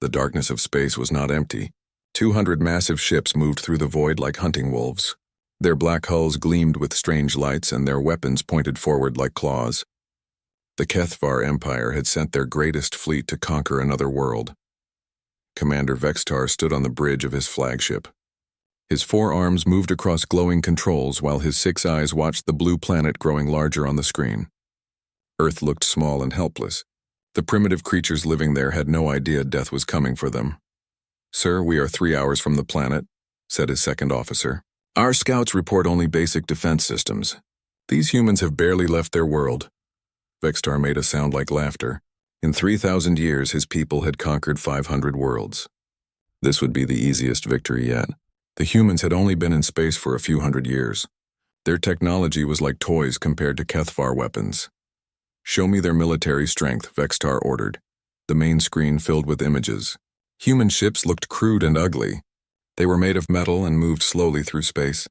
The darkness of space was not empty. 200 massive ships moved through the void like hunting wolves. Their black hulls gleamed with strange lights and their weapons pointed forward like claws. The HFY Empire had sent their greatest fleet to conquer another world. Commander Vextar stood on the bridge of his flagship. His 4 arms moved across glowing controls while his 6 eyes watched the blue planet growing larger on the screen. Earth looked small and helpless. The primitive creatures living there had no idea death was coming for them. "Sir, we are 3 hours from the planet," said his second officer. "Our scouts report only basic defense systems. These humans have barely left their world." Vextar made a sound like laughter. In 3,000 years, his people had conquered 500 worlds. This would be the easiest victory yet. The humans had only been in space for a few hundred years. Their technology was like toys compared to HFY weapons. "Show me their military strength," Vextar ordered. The main screen filled with images. Human ships looked crude and ugly. They were made of metal and moved slowly through space.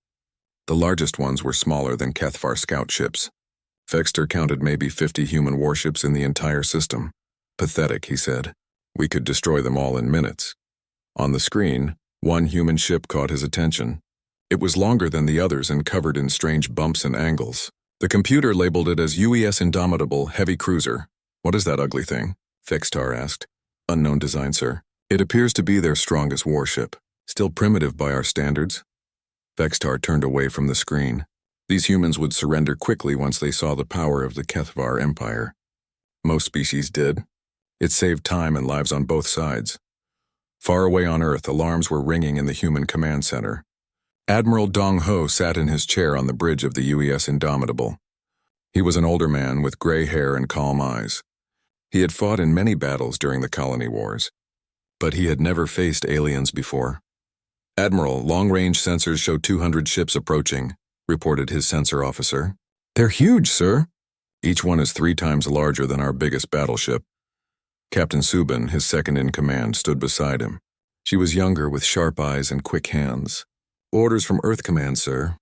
The largest ones were smaller than HFY scout ships. Vextar counted maybe 50 human warships in the entire system. "Pathetic," he said. "We could destroy them all in minutes." On the screen, one human ship caught his attention. It was longer than the others and covered in strange bumps and angles. The computer labeled it as UES Indomitable Heavy Cruiser. "What is that ugly thing?" Vextar asked. "Unknown design, sir. It appears to be their strongest warship. Still primitive by our standards." Vextar turned away from the screen. These humans would surrender quickly once they saw the power of the HFY Empire. Most species did. It saved time and lives on both sides. Far away on Earth, alarms were ringing in the human command center. Admiral Dong Ho sat in his chair on the bridge of the UES Indomitable. He was an older man with gray hair and calm eyes. He had fought in many battles during the colony wars, but he had never faced aliens before. "Admiral, long-range sensors show 200 ships approaching," reported his sensor officer. "They're huge, sir." "Each one is 3 times larger than our biggest battleship." Captain Subin, his second-in-command, stood beside him. She was younger with sharp eyes and quick hands. "Orders from Earth Command, sir.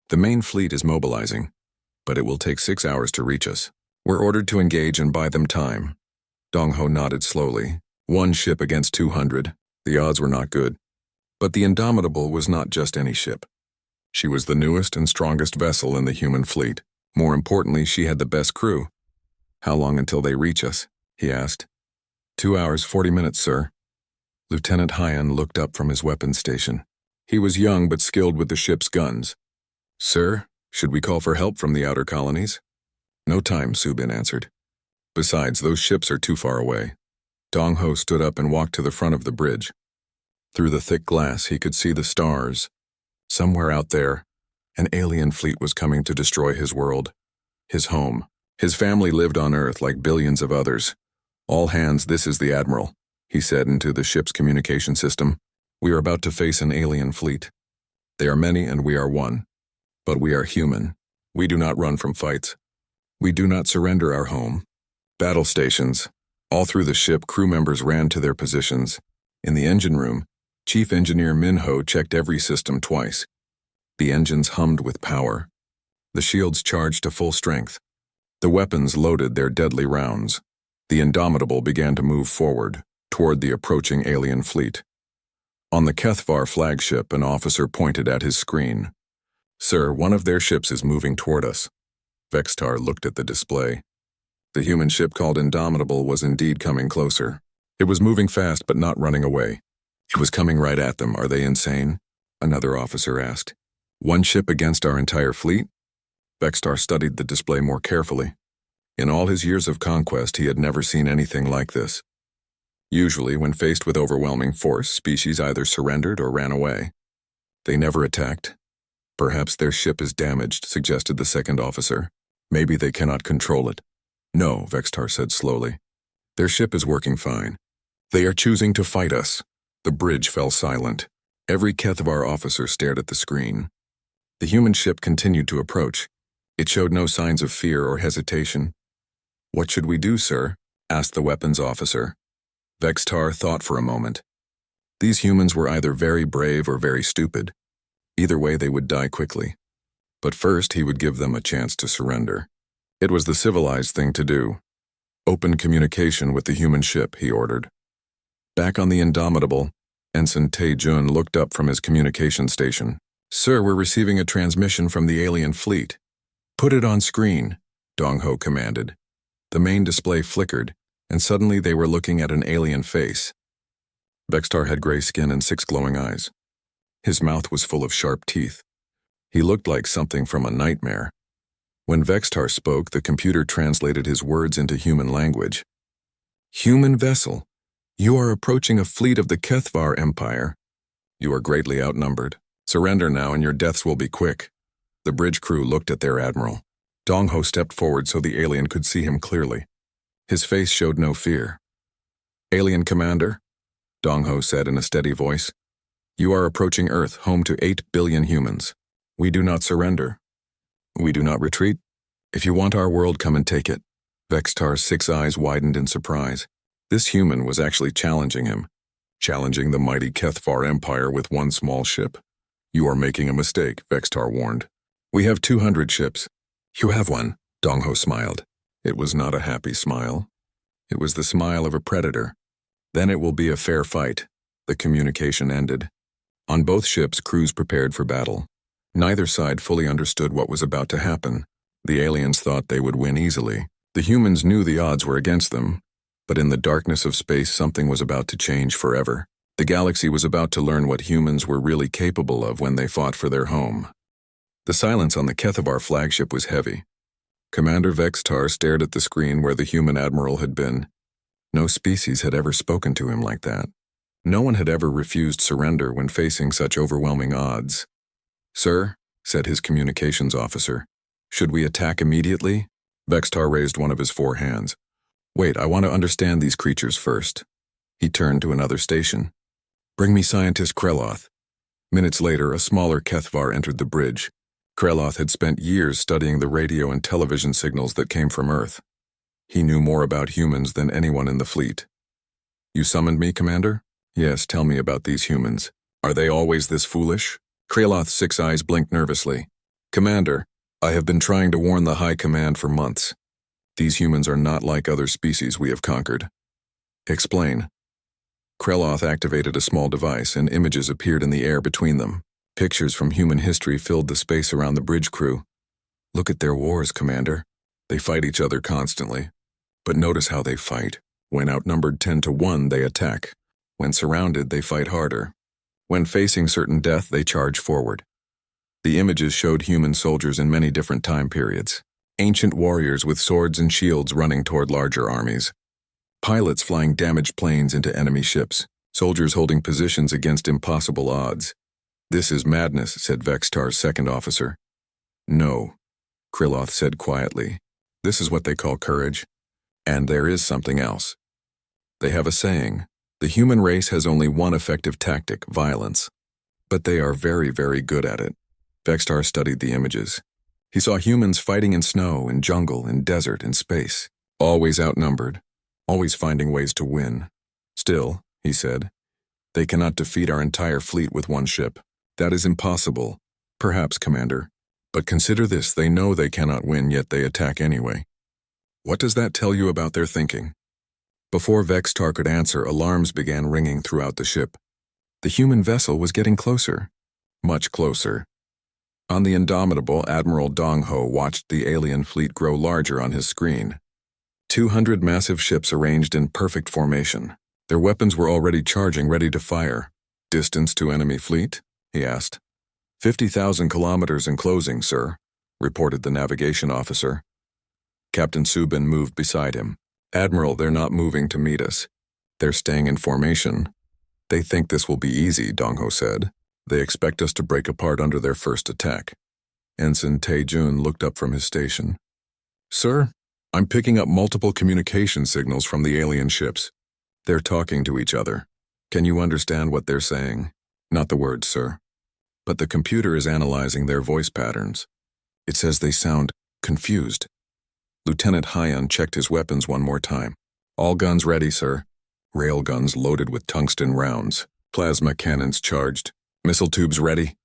The main fleet is mobilizing, but it will take 6 hours to reach us. We're ordered to engage and buy them time." Dong Ho nodded slowly. 1 ship against 200. The odds were not good. But the Indomitable was not just any ship. She was the newest and strongest vessel in the human fleet. More importantly, she had the best crew. "How long until they reach us?" he asked. 2 hours, 40 minutes, sir." Lieutenant Hyan looked up from his weapons station. He was young but skilled with the ship's guns. "Sir, should we call for help from the outer colonies?" "No time," Subin answered. "Besides, those ships are too far away." Dong Ho stood up and walked to the front of the bridge. Through the thick glass, he could see the stars. Somewhere out there, an alien fleet was coming to destroy his world, his home. His family lived on Earth like billions of others. "All hands, this is the Admiral," he said into the ship's communication system. "We are about to face an alien fleet. They are many and we are one. But we are human. We do not run from fights. We do not surrender our home." Battle stations. All through the ship, crew members ran to their positions. In the engine room, Chief Engineer Min Ho checked every system twice. The engines hummed with power. The shields charged to full strength. The weapons loaded their deadly rounds. The Indomitable began to move forward, toward the approaching alien fleet. On the HFY flagship, an officer pointed at his screen. "Sir, one of their ships is moving toward us." Vextar looked at the display. The human ship called Indomitable was indeed coming closer. It was moving fast but not running away. It was coming right at them. "Are they insane?" another officer asked. "1 ship against our entire fleet?" Vextar studied the display more carefully. In all his years of conquest, he had never seen anything like this. Usually, when faced with overwhelming force, species either surrendered or ran away. They never attacked. "Perhaps their ship is damaged," suggested the second officer. "Maybe they cannot control it." "No," Vextar said slowly. "Their ship is working fine. They are choosing to fight us." The bridge fell silent. Every HFY officer stared at the screen. The human ship continued to approach. It showed no signs of fear or hesitation. "What should we do, sir?" asked the weapons officer. Vextar thought for a moment. These humans were either very brave or very stupid. Either way, they would die quickly. But first, he would give them a chance to surrender. It was the civilized thing to do. "Open communication with the human ship," he ordered. Back on the Indomitable, Ensign Tae-jun looked up from his communication station. "Sir, we're receiving a transmission from the alien fleet." "Put it on screen," Dong-ho commanded. The main display flickered, and suddenly they were looking at an alien face. Vextar had gray skin and 6 glowing eyes. His mouth was full of sharp teeth. He looked like something from a nightmare. When Vextar spoke, the computer translated his words into human language. "Human vessel, you are approaching a fleet of the Kethvar Empire. You are greatly outnumbered. Surrender now and your deaths will be quick." The bridge crew looked at their admiral. Dong-ho stepped forward so the alien could see him clearly. His face showed no fear. "Alien Commander," Dong-ho said in a steady voice, "you are approaching Earth, home to 8 billion humans. We do not surrender. We do not retreat. If you want our world, come and take it." Vextar's 6 eyes widened in surprise. This human was actually challenging him, challenging the mighty Kethvar Empire with one small ship. "You are making a mistake," Vextar warned. "We have 200 ships." "You have one," Dong-ho smiled. It was not a happy smile. It was the smile of a predator. "Then it will be a fair fight." The communication ended. On both ships, crews prepared for battle. Neither side fully understood what was about to happen. The aliens thought they would win easily. The humans knew the odds were against them. But in the darkness of space, something was about to change forever. The galaxy was about to learn what humans were really capable of when they fought for their home. The silence on the Kethvar flagship was heavy. Commander Vextar stared at the screen where the human admiral had been. No species had ever spoken to him like that. No one had ever refused surrender when facing such overwhelming odds. "Sir," said his communications officer, "should we attack immediately?" Vextar raised one of his 4 hands. "Wait, I want to understand these creatures first." He turned to another station. "Bring me scientist Kreloth." Minutes later, a smaller Kethvar entered the bridge. Kreloth had spent years studying the radio and television signals that came from Earth. He knew more about humans than anyone in the fleet. "You summoned me, Commander?" "Yes, tell me about these humans. Are they always this foolish?" Kreloth's 6 eyes blinked nervously. "Commander, I have been trying to warn the High Command for months. These humans are not like other species we have conquered." "Explain." Kreloth activated a small device and images appeared in the air between them. Pictures from human history filled the space around the bridge crew. "Look at their wars, Commander. They fight each other constantly. But notice how they fight. When outnumbered 10 to 1, they attack. When surrounded, they fight harder. When facing certain death, they charge forward." The images showed human soldiers in many different time periods. Ancient warriors with swords and shields running toward larger armies. Pilots flying damaged planes into enemy ships. Soldiers holding positions against impossible odds. "This is madness," said Vextar's 2nd officer. "No," Kreloth said quietly. "This is what they call courage. And there is something else. They have a saying, the human race has only one effective tactic, violence. But they are very, very good at it." Vextar studied the images. He saw humans fighting in snow, in jungle, in desert, in space. Always outnumbered. Always finding ways to win. "Still," he said, "they cannot defeat our entire fleet with one ship. That is impossible." "Perhaps, Commander. But consider this, they know they cannot win, yet they attack anyway." "What does that tell you about their thinking?" Before Vextar could answer, alarms began ringing throughout the ship. The human vessel was getting closer. Much closer. On the Indomitable, Admiral Dong-ho watched the alien fleet grow larger on his screen. 200 massive ships arranged in perfect formation. Their weapons were already charging, ready to fire. "Distance to enemy fleet?" he asked. 50,000 kilometers in closing, sir," reported the navigation officer. Captain Subin moved beside him. "Admiral, they're not moving to meet us. They're staying in formation." "They think this will be easy," Dong-ho said. "They expect us to break apart under their first attack." Ensign Tae-jun looked up from his station. "Sir, I'm picking up multiple communication signals from the alien ships. They're talking to each other. Can you understand what they're saying?" "Not the words, sir. But the computer is analyzing their voice patterns. It says they sound confused." Lieutenant Hyun checked his weapons one more time. "All guns ready, sir. Rail guns loaded with tungsten rounds. Plasma cannons charged. Missile tubes ready."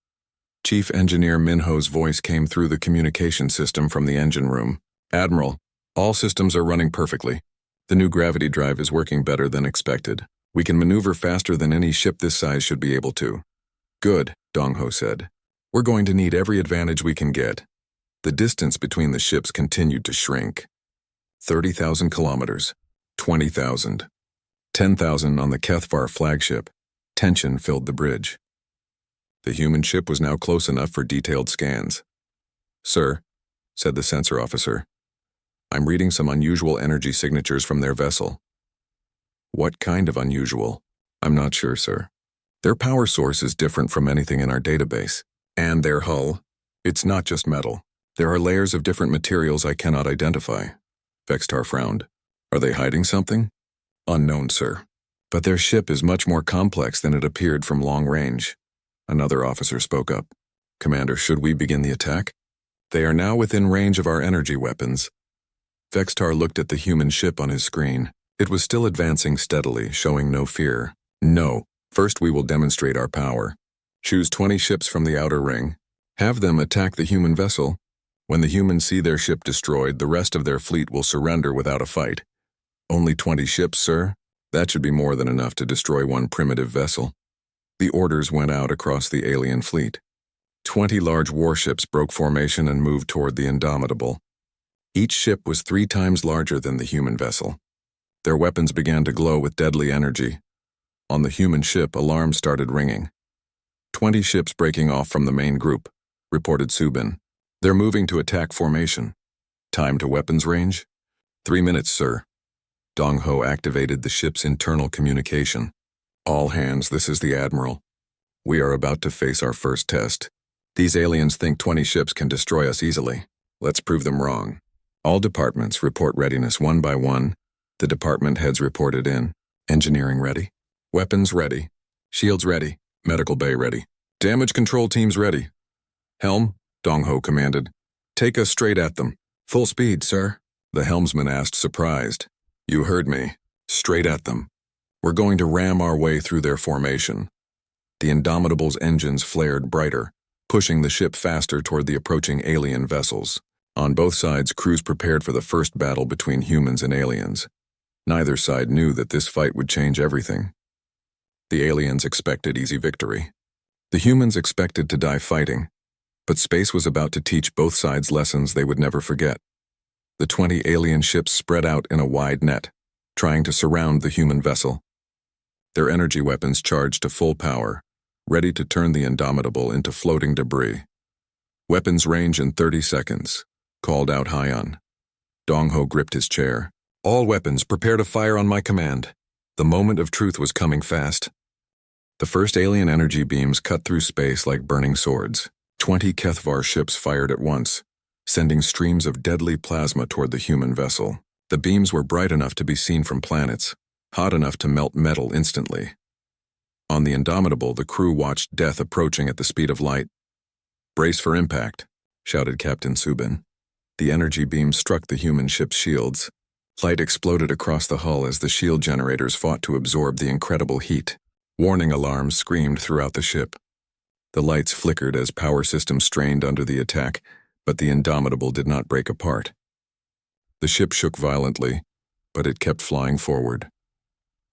Chief Engineer Minho's voice came through the communication system from the engine room. "Admiral, all systems are running perfectly. The new gravity drive is working better than expected. We can maneuver faster than any ship this size should be able to. Good, Dong Ho said. We're going to need every advantage we can get. The distance between the ships continued to shrink. 30,000 kilometers, 20,000, 10,000 on the Kethvar flagship. Tension filled the bridge. The human ship was now close enough for detailed scans. Sir, said the sensor officer, I'm reading some unusual energy signatures from their vessel. What kind of unusual? I'm not sure, sir. Their power source is different from anything in our database. And their hull, it's not just metal. There are layers of different materials I cannot identify. Vextar frowned. Are they hiding something? Unknown, sir. But their ship is much more complex than it appeared from long range. Another officer spoke up. Commander, should we begin the attack? They are now within range of our energy weapons. Vextar looked at the human ship on his screen. It was still advancing steadily, showing no fear. No, first we will demonstrate our power. Choose 20 ships from the outer ring. Have them attack the human vessel. When the humans see their ship destroyed, the rest of their fleet will surrender without a fight. Only 20 ships, sir? That should be more than enough to destroy one primitive vessel. The orders went out across the alien fleet. 20 large warships broke formation and moved toward the Indomitable. Each ship was 3 times larger than the human vessel. Their weapons began to glow with deadly energy. On the human ship, alarms started ringing. 20 ships breaking off from the main group, reported Subin. They're moving to attack formation. Time to weapons range? 3 minutes, sir. Dong Ho activated the ship's internal communication. All hands, this is the Admiral. We are about to face our first test. These aliens think 20 ships can destroy us easily. Let's prove them wrong. All departments report readiness one by one. The department heads reported in. Engineering ready. Weapons ready. Shields ready. Medical bay ready. Damage control teams ready. Helm, Dong Ho commanded. Take us straight at them. Full speed, sir. The helmsman asked, surprised. You heard me. Straight at them. We're going to ram our way through their formation. The Indomitable's engines flared brighter, pushing the ship faster toward the approaching alien vessels. On both sides, crews prepared for the first battle between humans and aliens. Neither side knew that this fight would change everything. The aliens expected easy victory. The humans expected to die fighting, but space was about to teach both sides lessons they would never forget. The 20 alien ships spread out in a wide net, trying to surround the human vessel. Their energy weapons charged to full power, ready to turn the Indomitable into floating debris. Weapons range in 30 seconds, called out Hyon. Dong Ho gripped his chair. All weapons, prepare to fire on my command. The moment of truth was coming fast. The first alien energy beams cut through space like burning swords. 20 Kethvar ships fired at once, sending streams of deadly plasma toward the human vessel. The beams were bright enough to be seen from planets, hot enough to melt metal instantly. On the Indomitable, the crew watched death approaching at the speed of light. Brace for impact, shouted Captain Subin. The energy beam struck the human ship's shields. Light exploded across the hull as the shield generators fought to absorb the incredible heat. Warning alarms screamed throughout the ship. The lights flickered as power systems strained under the attack, but the Indomitable did not break apart. The ship shook violently, but it kept flying forward.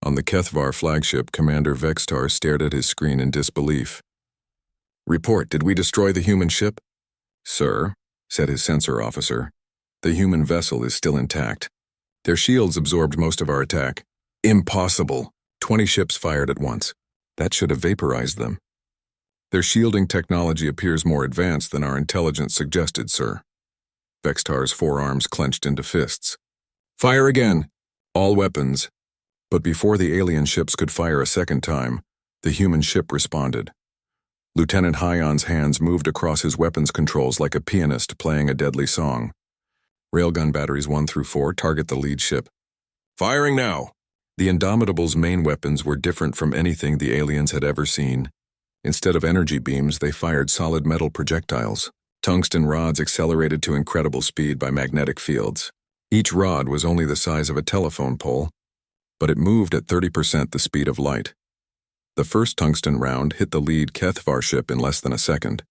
On the Kethvar flagship, Commander Vextar stared at his screen in disbelief. Report, did we destroy the human ship? Sir, said his sensor officer, the human vessel is still intact. Their shields absorbed most of our attack. Impossible. 20 ships fired at once. That should have vaporized them. Their shielding technology appears more advanced than our intelligence suggested, sir. Vextar's forearms clenched into fists. Fire again! All weapons. But before the alien ships could fire a second time, the human ship responded. Lieutenant Hyon's hands moved across his weapons controls like a pianist playing a deadly song. Railgun batteries 1 through 4 target the lead ship. Firing now! The Indomitable's main weapons were different from anything the aliens had ever seen. Instead of energy beams, they fired solid metal projectiles. Tungsten rods accelerated to incredible speed by magnetic fields. Each rod was only the size of a telephone pole, but it moved at 30% the speed of light. The first tungsten round hit the lead Kethvar ship in less than a second.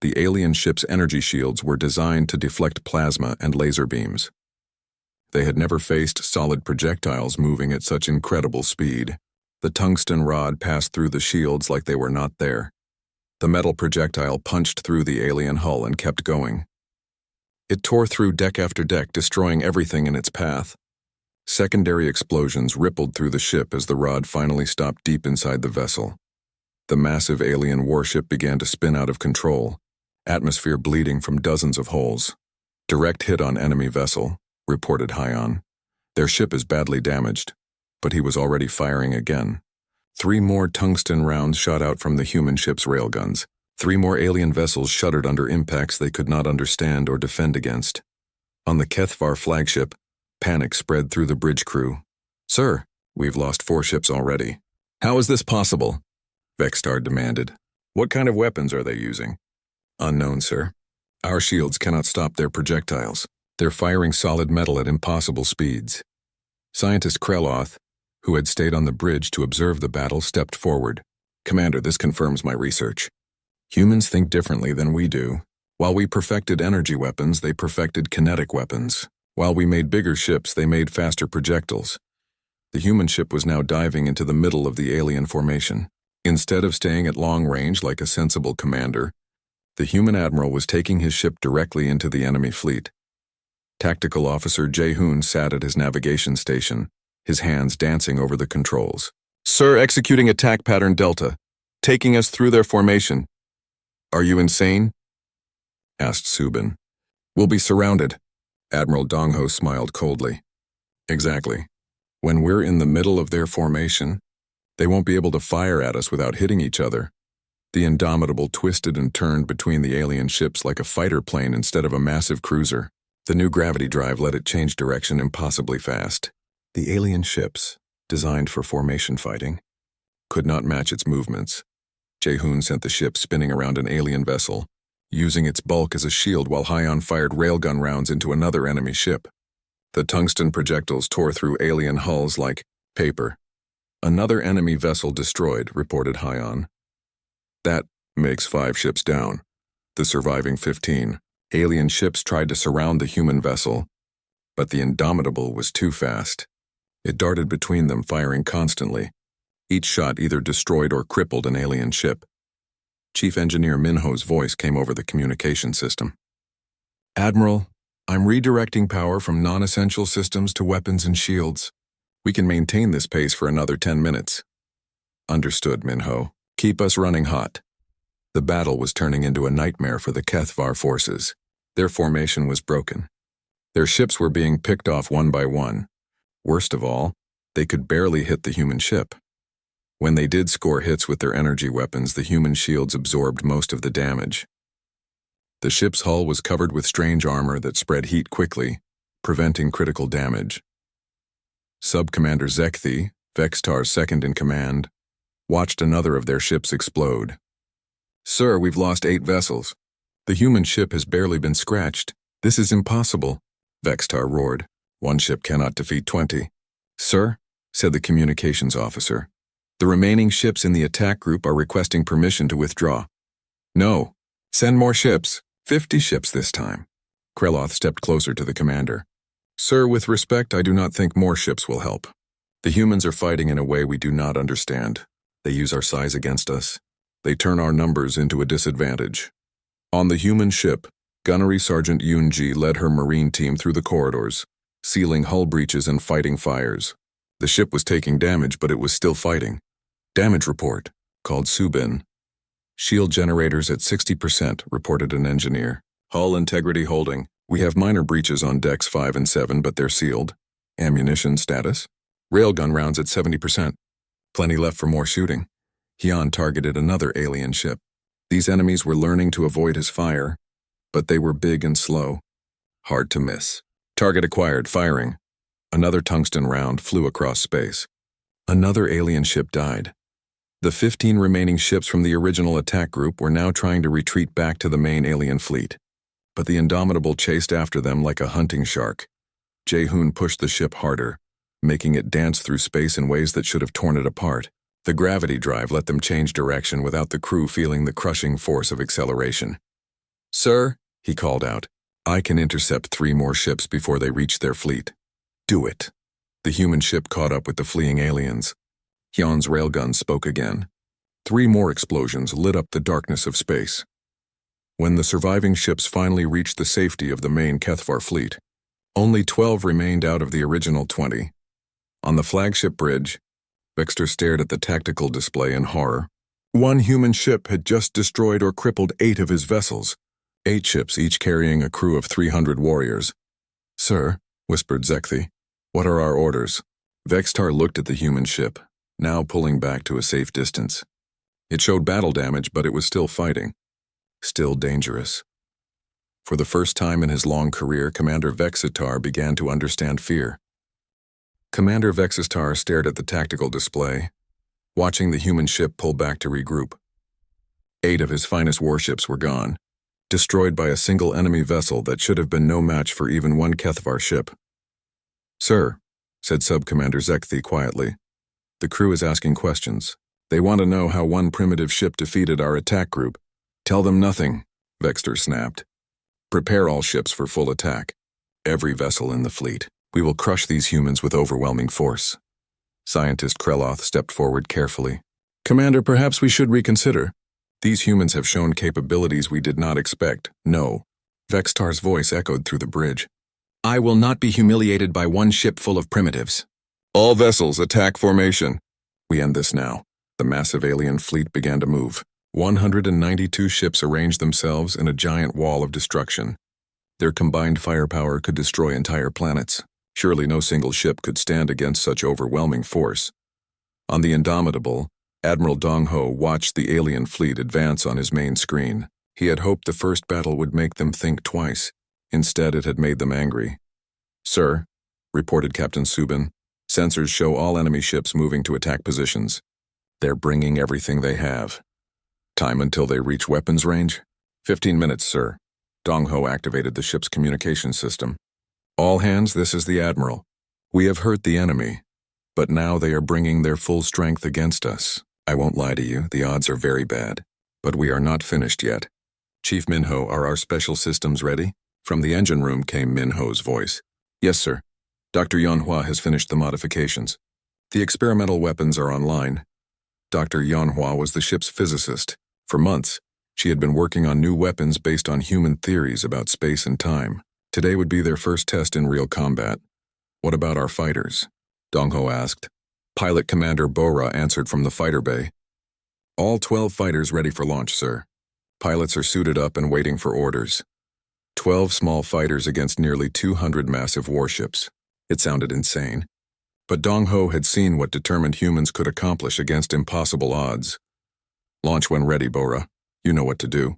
The alien ship's energy shields were designed to deflect plasma and laser beams. They had never faced solid projectiles moving at such incredible speed. The tungsten rod passed through the shields like they were not there. The metal projectile punched through the alien hull and kept going. It tore through deck after deck, destroying everything in its path. Secondary explosions rippled through the ship as the rod finally stopped deep inside the vessel. The massive alien warship began to spin out of control, atmosphere bleeding from dozens of holes. "Direct hit on enemy vessel," reported Hyon. "Their ship is badly damaged." But he was already firing again. 3 more tungsten rounds shot out from the human ship's railguns. 3 more alien vessels shuddered under impacts they could not understand or defend against. On the Kethvar flagship, panic spread through the bridge crew. "Sir, we've lost 4 ships already." "How is this possible?" Vextar demanded. "What kind of weapons are they using?" "Unknown, sir. Our shields cannot stop their projectiles. They're firing solid metal at impossible speeds." Scientist Kreloth, who had stayed on the bridge to observe the battle, stepped forward. "Commander, this confirms my research. Humans think differently than we do. While we perfected energy weapons, they perfected kinetic weapons. While we made bigger ships, they made faster projectiles. The human ship was now diving into the middle of the alien formation. Instead of staying at long range like a sensible commander, the human admiral was taking his ship directly into the enemy fleet. Tactical Officer Jae-hoon sat at his navigation station, his hands dancing over the controls. "Sir, executing attack pattern Delta, taking us through their formation." "Are you insane?" asked Subin. "We'll be surrounded." Admiral Dongho smiled coldly. "Exactly. When we're in the middle of their formation, they won't be able to fire at us without hitting each other." The Indomitable twisted and turned between the alien ships like a fighter plane instead of a massive cruiser. The new gravity drive let it change direction impossibly fast. The alien ships, designed for formation fighting, could not match its movements. Jae-hoon sent the ship spinning around an alien vessel, using its bulk as a shield while Hyon fired railgun rounds into another enemy ship. The tungsten projectiles tore through alien hulls like paper. "Another enemy vessel destroyed," reported Hyon. "That makes 5 ships down. The surviving 15 alien ships tried to surround the human vessel, but the Indomitable was too fast. It darted between them, firing constantly. Each shot either destroyed or crippled an alien ship." Chief Engineer Minho's voice came over the communication system. "Admiral, I'm redirecting power from non-essential systems to weapons and shields. We can maintain this pace for another 10 minutes. "Understood, Minho. Keep us running hot." The battle was turning into a nightmare for the Kethvar forces. Their formation was broken. Their ships were being picked off one by one. Worst of all, they could barely hit the human ship. When they did score hits with their energy weapons, the human shields absorbed most of the damage. The ship's hull was covered with strange armor that spread heat quickly, preventing critical damage. Sub-Commander Zekthi, Vextar's second-in-command, watched another of their ships explode. "Sir, we've lost 8 vessels. The human ship has barely been scratched. This is impossible," Vextar roared. "One ship cannot defeat 20. "Sir," said the communications officer, "the remaining ships in the attack group are requesting permission to withdraw." "No. Send more ships. 50 ships this time." Kreloth stepped closer to the commander. "Sir, with respect, I do not think more ships will help. The humans are fighting in a way we do not understand. They use our size against us. They turn our numbers into a disadvantage." On the human ship, Gunnery Sergeant Yoon-ji led her marine team through the corridors, sealing hull breaches and fighting fires. The ship was taking damage, but it was still fighting. "Damage report," called Subin. "Shield generators at 60%, reported an engineer. "Hull integrity holding. We have minor breaches on decks 5 and 7, but they're sealed. Ammunition status? Railgun rounds at 70%. Plenty left for more shooting." Hyon targeted another alien ship. These enemies were learning to avoid his fire, but they were big and slow. Hard to miss. "Target acquired, firing." Another tungsten round flew across space. Another alien ship died. The 15 remaining ships from the original attack group were now trying to retreat back to the main alien fleet. But the Indomitable chased after them like a hunting shark. Jae-hoon pushed the ship harder, making it dance through space in ways that should have torn it apart. The gravity drive let them change direction without the crew feeling the crushing force of acceleration. "Sir," he called out, "I can intercept 3 more ships before they reach their fleet." "Do it." The human ship caught up with the fleeing aliens. Hyun's railgun spoke again. 3 more explosions lit up the darkness of space. When the surviving ships finally reached the safety of the main Kethvar fleet, only 12 remained out of the original 20. On the flagship bridge, Vexter stared at the tactical display in horror. 1 human ship had just destroyed or crippled 8 of his vessels. 8 ships, each carrying a crew of 300 warriors. "Sir," whispered Zekthi, "what are our orders?" Vextar looked at the human ship, now pulling back to a safe distance. It showed battle damage, but it was still fighting. Still dangerous. For the first time in his long career, Commander Vexitar began to understand fear. Commander Vexitar stared at the tactical display, watching the human ship pull back to regroup. 8 of his finest warships were gone, destroyed by a single enemy vessel that should have been no match for even 1 Kethvar ship. "Sir," said Sub-Commander Zekthi quietly, "the crew is asking questions. They want to know how 1 primitive ship defeated our attack group." "Tell them nothing," Vexter snapped. "Prepare all ships for full attack. Every vessel in the fleet. We will crush these humans with overwhelming force." Scientist Kreloth stepped forward carefully. "Commander, perhaps we should reconsider. These humans have shown capabilities we did not expect." "No." Vextar's voice echoed through the bridge. "I will not be humiliated by 1 ship full of primitives. All vessels, attack formation. We end this now." The massive alien fleet began to move. 192 ships arranged themselves in a giant wall of destruction. Their combined firepower could destroy entire planets. Surely no single ship could stand against such overwhelming force. On the Indomitable, Admiral Dong Ho watched the alien fleet advance on his main screen. He had hoped the first battle would make them think twice. Instead, it had made them angry. "Sir," reported Captain Subin, "sensors show all enemy ships moving to attack positions. They're bringing everything they have. Time until they reach weapons range?" 15 minutes, sir." Dong Ho activated the ship's communication system. "All hands, this is the Admiral. We have hurt the enemy, but now they are bringing their full strength against us. I won't lie to you, the odds are very bad, but we are not finished yet. Chief Minho, are our special systems ready?" From the engine room came Minho's voice. "Yes, sir. Dr. Yanhua has finished the modifications. The experimental weapons are online." Dr. Yanhua was the ship's physicist. For months, she had been working on new weapons based on human theories about space and time. Today would be their first test in real combat. "What about our fighters?" Dong Ho asked. Pilot Commander Bora answered from the fighter bay. "All 12 fighters ready for launch, sir. Pilots are suited up and waiting for orders. 12 small fighters against nearly 200 massive warships." It sounded insane. But Dong Ho had seen what determined humans could accomplish against impossible odds. "Launch when ready, Bora. You know what to do."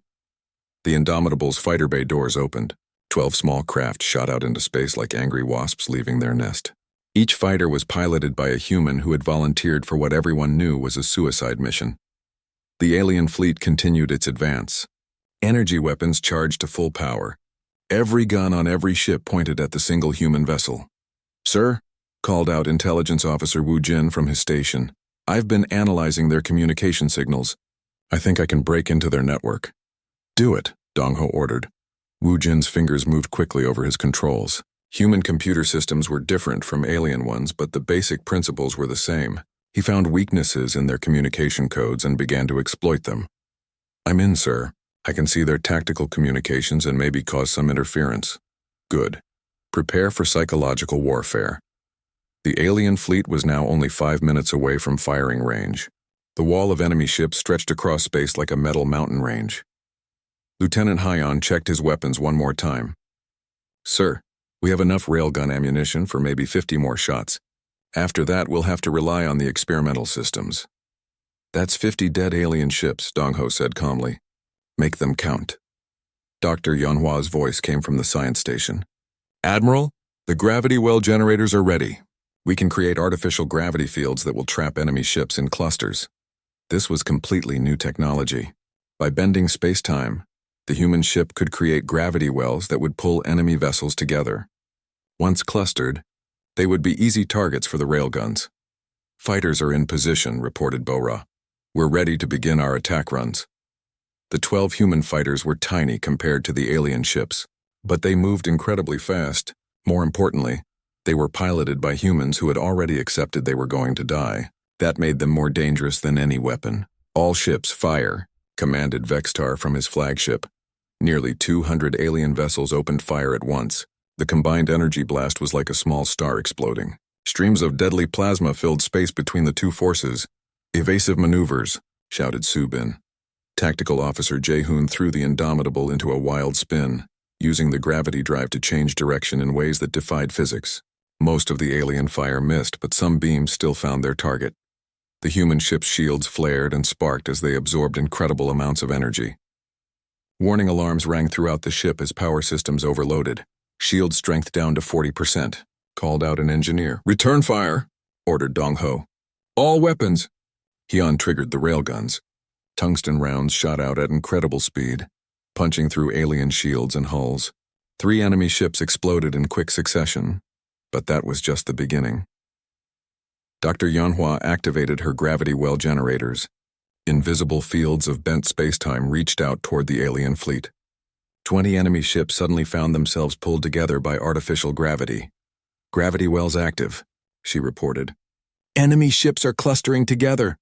The Indomitable's fighter bay doors opened. 12 small craft shot out into space like angry wasps leaving their nest. Each fighter was piloted by a human who had volunteered for what everyone knew was a suicide mission. The alien fleet continued its advance. Energy weapons charged to full power. Every gun on every ship pointed at the single human vessel. "Sir," called out Intelligence Officer Wu Jin from his station, "I've been analyzing their communication signals. I think I can break into their network." "Do it," Dong Ho ordered. Wu Jin's fingers moved quickly over his controls. Human computer systems were different from alien ones, but the basic principles were the same. He found weaknesses in their communication codes and began to exploit them. "I'm in, sir. I can see their tactical communications and maybe cause some interference." "Good. Prepare for psychological warfare." The alien fleet was now only 5 minutes away from firing range. The wall of enemy ships stretched across space like a metal mountain range. Lieutenant Hyon checked his weapons one more time. "Sir, we have enough railgun ammunition for maybe 50 more shots. After that, we'll have to rely on the experimental systems." "That's 50 dead alien ships," Dong Ho said calmly. "Make them count." Dr. Yanhua's voice came from the science station. "Admiral, the gravity well generators are ready. We can create artificial gravity fields that will trap enemy ships in clusters." This was completely new technology. By bending space-time, the human ship could create gravity wells that would pull enemy vessels together. Once clustered, they would be easy targets for the railguns. "Fighters are in position," reported Bora. "We're ready to begin our attack runs." The 12 human fighters were tiny compared to the alien ships, but they moved incredibly fast. More importantly, they were piloted by humans who had already accepted they were going to die. That made them more dangerous than any weapon. "All ships, fire," commanded Vextar from his flagship. Nearly 200 alien vessels opened fire at once. The combined energy blast was like a small star exploding. Streams of deadly plasma filled space between the two forces. "Evasive maneuvers," shouted Subin. Tactical Officer Jaehoon threw the Indomitable into a wild spin, using the gravity drive to change direction in ways that defied physics. Most of the alien fire missed, but some beams still found their target. The human ship's shields flared and sparked as they absorbed incredible amounts of energy. Warning alarms rang throughout the ship as power systems overloaded. Shield strength down to 40%. Called out an engineer. "Return fire," ordered Dong-ho. "All weapons." Hyun triggered the railguns. Tungsten rounds shot out at incredible speed, punching through alien shields and hulls. 3 enemy ships exploded in quick succession, but that was just the beginning. Dr. Yeonhwa activated her gravity well generators. Invisible fields of bent spacetime reached out toward the alien fleet. 20 enemy ships suddenly found themselves pulled together by artificial gravity. "Gravity wells active," she reported. "Enemy ships are clustering together."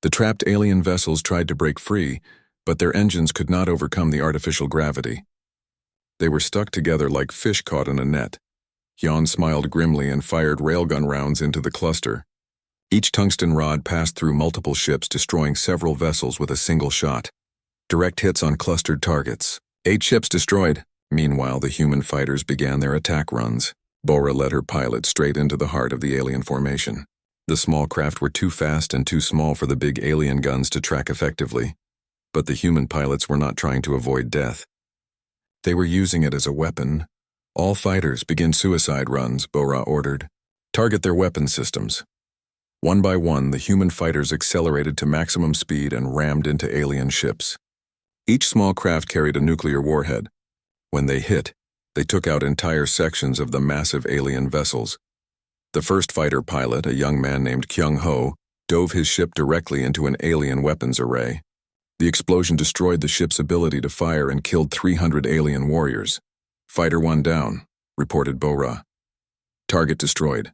The trapped alien vessels tried to break free, but their engines could not overcome the artificial gravity. They were stuck together like fish caught in a net. Hyun smiled grimly and fired railgun rounds into the cluster. Each tungsten rod passed through multiple ships, destroying several vessels with a single shot. Direct hits on clustered targets. 8 ships destroyed. Meanwhile, the human fighters began their attack runs. Bora led her pilot straight into the heart of the alien formation. The small craft were too fast and too small for the big alien guns to track effectively. But the human pilots were not trying to avoid death. They were using it as a weapon. "All fighters begin suicide runs," Bora ordered. "Target their weapon systems." One by one, the human fighters accelerated to maximum speed and rammed into alien ships. Each small craft carried a nuclear warhead. When they hit, they took out entire sections of the massive alien vessels. The first fighter pilot, a young man named Kyung-ho, dove his ship directly into an alien weapons array. The explosion destroyed the ship's ability to fire and killed 300 alien warriors. "Fighter 1 down," reported Bora. "Target destroyed."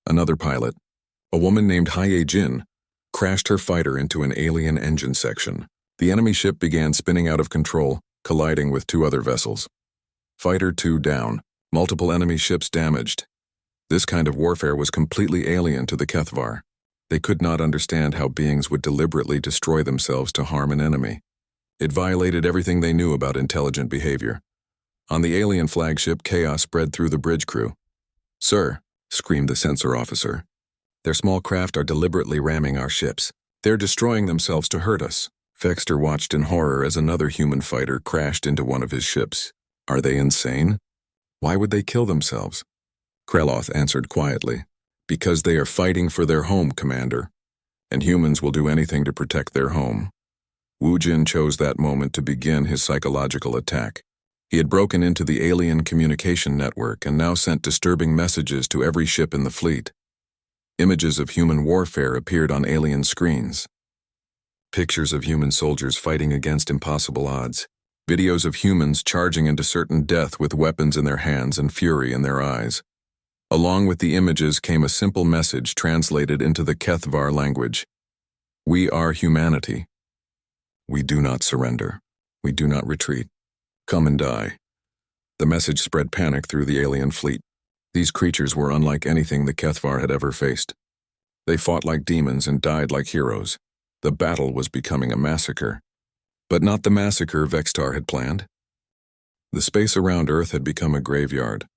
Another pilot, a woman named Hye Jin, crashed her fighter into an alien engine section. The enemy ship began spinning out of control, colliding with 2 other vessels. "Fighter 2 down, multiple enemy ships damaged." This kind of warfare was completely alien to the Kethvar. They could not understand how beings would deliberately destroy themselves to harm an enemy. It violated everything they knew about intelligent behavior. On the alien flagship, chaos spread through the bridge crew. "Sir," screamed the sensor officer, "their small craft are deliberately ramming our ships. They're destroying themselves to hurt us." Vexter watched in horror as another human fighter crashed into one of his ships. "Are they insane? Why would they kill themselves?" Kreloth answered quietly, "Because they are fighting for their home, Commander. And humans will do anything to protect their home." Wu Jin chose that moment to begin his psychological attack. He had broken into the alien communication network and now sent disturbing messages to every ship in the fleet. Images of human warfare appeared on alien screens. Pictures of human soldiers fighting against impossible odds. Videos of humans charging into certain death with weapons in their hands and fury in their eyes. Along with the images came a simple message translated into the Kethvar language. "We are humanity. We do not surrender. We do not retreat. Come and die." The message spread panic through the alien fleet. These creatures were unlike anything the Kethvar had ever faced. They fought like demons and died like heroes. The battle was becoming a massacre. But not the massacre Vextar had planned. The space around Earth had become a graveyard.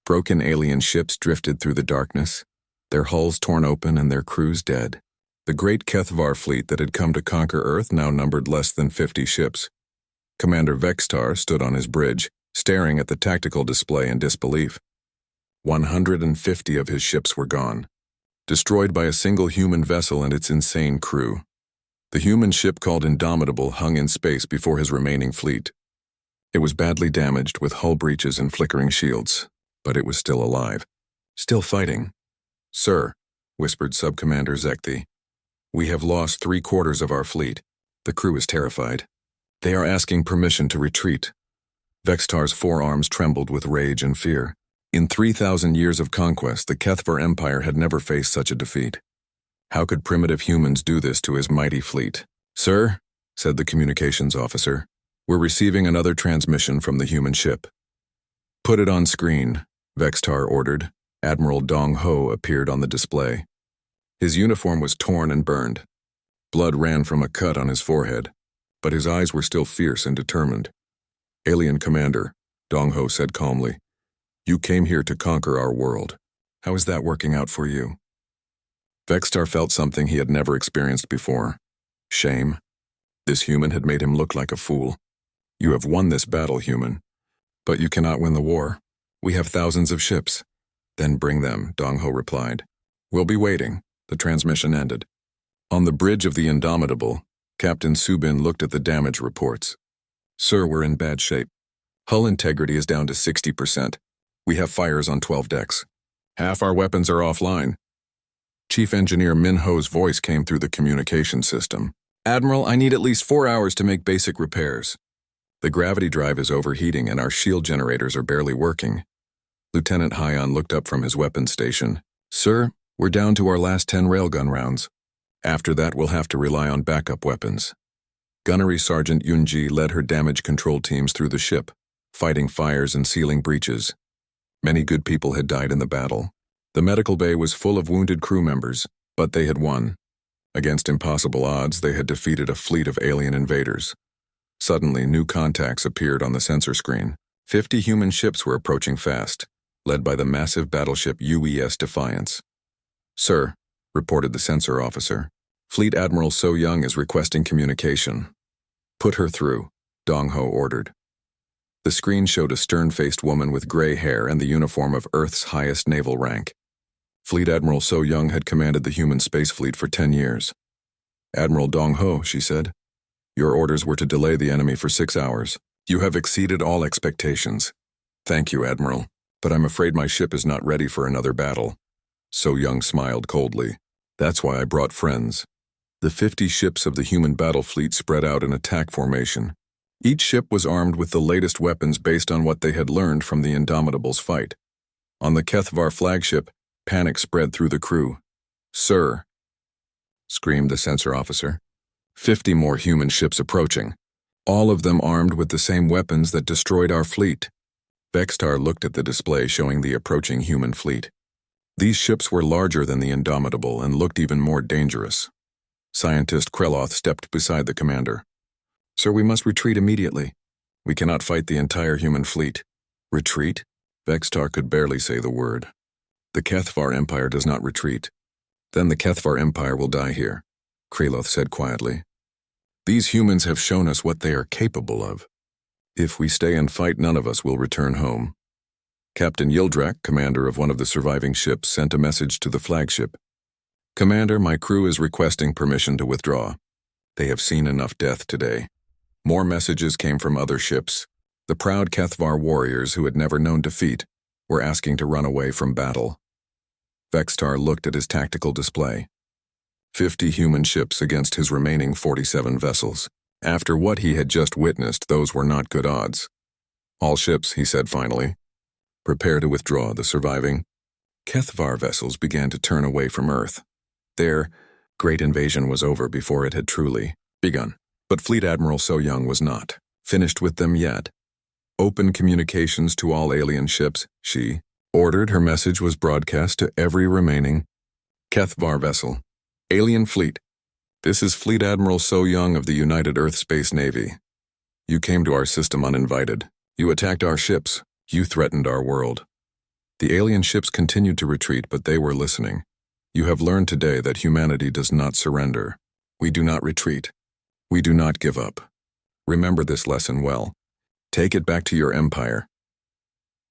Broken alien ships drifted through the darkness, their hulls torn open and their crews dead. The great Kethvar fleet that had come to conquer Earth now numbered less than 50 ships. Commander Vextar stood on his bridge, staring at the tactical display in disbelief. 150 of his ships were gone, destroyed by a single human vessel and its insane crew. The human ship called Indomitable hung in space before his remaining fleet. It was badly damaged with hull breaches and flickering shields, but it was still alive, still fighting. "Sir," whispered Subcommander Zekthi, "we have lost 3/4 of our fleet. The crew is terrified. They are asking permission to retreat." Vextar's forearms trembled with rage and fear. In 3,000 years of conquest, the Kethvar Empire had never faced such a defeat. How could primitive humans do this to his mighty fleet? "Sir," said the communications officer, "we're receiving another transmission from the human ship." "Put it on screen," Vextar ordered. Admiral Dong Ho appeared on the display. His uniform was torn and burned. Blood ran from a cut on his forehead, but his eyes were still fierce and determined. "Alien Commander," Dong Ho said calmly, "you came here to conquer our world. How is that working out for you?" Vextar felt something he had never experienced before. Shame. This human had made him look like a fool. "You have won this battle, human. But you cannot win the war. We have thousands of ships." "Then bring them," Dong Ho replied. "We'll be waiting." The transmission ended. On the bridge of the Indomitable, Captain Subin looked at the damage reports. "Sir, we're in bad shape. Hull integrity is down to 60%. We have fires on 12 decks. Half our weapons are offline." Chief Engineer Min Ho's voice came through the communication system. "Admiral, I need at least 4 hours to make basic repairs. The gravity drive is overheating and our shield generators are barely working." Lieutenant Hyon looked up from his weapons station. "Sir, we're down to our last 10 railgun rounds. After that, we'll have to rely on backup weapons." Gunnery Sergeant Yunji led her damage control teams through the ship, fighting fires and sealing breaches. Many good people had died in the battle. The medical bay was full of wounded crew members, but they had won. Against impossible odds, they had defeated a fleet of alien invaders. Suddenly, new contacts appeared on the sensor screen. 50 human ships were approaching fast, led by the massive battleship UES Defiance. "Sir," reported the sensor officer, "Fleet Admiral So Young is requesting communication." "Put her through," Dong Ho ordered. The screen showed a stern-faced woman with gray hair and the uniform of Earth's highest naval rank. Fleet Admiral So Young had commanded the human space fleet for 10 years. "Admiral Dong Ho," she said, "your orders were to delay the enemy for 6 hours. You have exceeded all expectations." "Thank you, Admiral, but I'm afraid my ship is not ready for another battle." So Young smiled coldly. "That's why I brought friends." The 50 ships of the human battle fleet spread out in attack formation. Each ship was armed with the latest weapons based on what they had learned from the Indomitable's fight. On the Kethvar flagship, panic spread through the crew. "Sir," screamed the sensor officer, 50 more human ships approaching, all of them armed with the same weapons that destroyed our fleet. Vextar looked at the display showing the approaching human fleet. These ships were larger than the Indomitable and looked even more dangerous. Scientist Kreloth stepped beside the commander. "Sir, we must retreat immediately. We cannot fight the entire human fleet." "Retreat?" Vextar could barely say the word. "The Kethvar Empire does not retreat. Then the Kethvar Empire will die here," Kreloth said quietly. "These humans have shown us what they are capable of. If we stay and fight, none of us will return home." Captain Yildrak, commander of one of the surviving ships, sent a message to the flagship. "Commander, my crew is requesting permission to withdraw. They have seen enough death today." More messages came from other ships. The proud Kethvar warriors who had never known defeat were asking to run away from battle. Vextar looked at his tactical display. 50 human ships against his remaining 47 vessels. After what he had just witnessed, those were not good odds. "All ships," he said finally, "prepare to withdraw. The surviving Kethvar vessels began to turn away from Earth. Their great invasion was over before it had truly begun. But Fleet Admiral So Young was not finished with them yet. "Open communications to all alien ships," she ordered. Her message was broadcast to every remaining Kethvar vessel. "Alien fleet. This is Fleet Admiral So Young of the United Earth Space Navy. You came to our system uninvited. You attacked our ships. You threatened our world. The alien ships continued to retreat, but they were listening. You have learned today that humanity does not surrender. We do not retreat. We do not give up. Remember this lesson well. Take it back to your empire."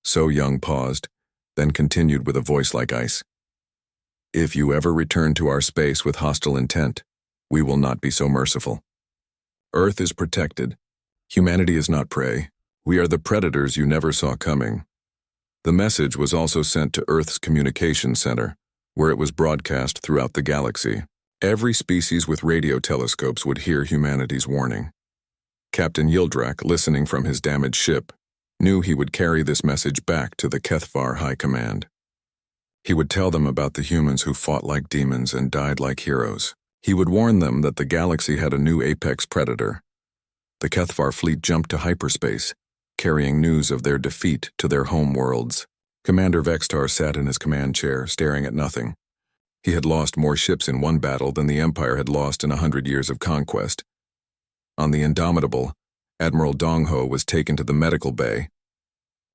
So Young paused, then continued with a voice like ice. "If you ever return to our space with hostile intent, we will not be so merciful. Earth is protected. Humanity is not prey. We are the predators you never saw coming." The message was also sent to Earth's communication center, where it was broadcast throughout the galaxy. Every species with radio telescopes would hear humanity's warning. Captain Yildrak, listening from his damaged ship, knew he would carry this message back to the Kethvar High Command. He would tell them about the humans who fought like demons and died like heroes. He would warn them that the galaxy had a new apex predator. The Kethvar fleet jumped to hyperspace, carrying news of their defeat to their home worlds. Commander Vextar sat in his command chair, staring at nothing. He had lost more ships in one battle than the Empire had lost in 100 years of conquest. On the Indomitable, Admiral Dongho was taken to the medical bay.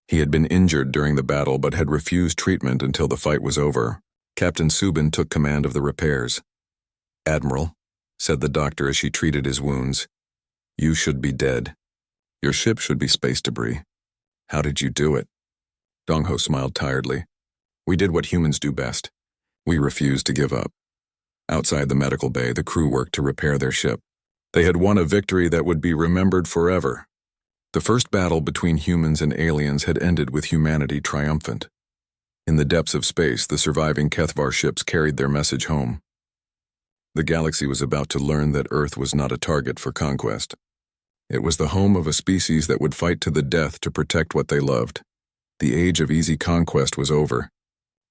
He had been injured during the battle but had refused treatment until the fight was over. Captain Subin took command of the repairs. "Admiral," said the doctor as she treated his wounds, "you should be dead. Your ship should be space debris. How did you do it?" Dongho smiled tiredly. "We did what humans do best. We refused to give up." Outside the medical bay, the crew worked to repair their ship. They had won a victory that would be remembered forever. The first battle between humans and aliens had ended with humanity triumphant. In the depths of space, the surviving Kethvar ships carried their message home. The galaxy was about to learn that Earth was not a target for conquest. It was the home of a species that would fight to the death to protect what they loved. The age of easy conquest was over.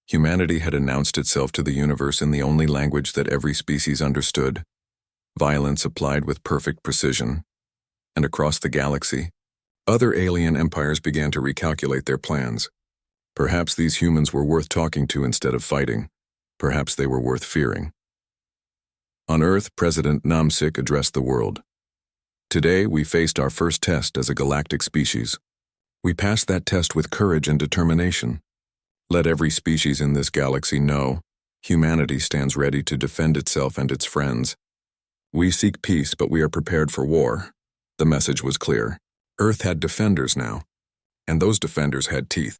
Humanity had announced itself to the universe in the only language that every species understood, violence applied with perfect precision. And across the galaxy, other alien empires began to recalculate their plans. Perhaps these humans were worth talking to instead of fighting. Perhaps they were worth fearing. On Earth, President Namsik addressed the world. "Today, we faced our first test as a galactic species. We passed that test with courage and determination. Let every species in this galaxy know humanity stands ready to defend itself and its friends. We seek peace, but we are prepared for war." The message was clear. Earth had defenders now, and those defenders had teeth.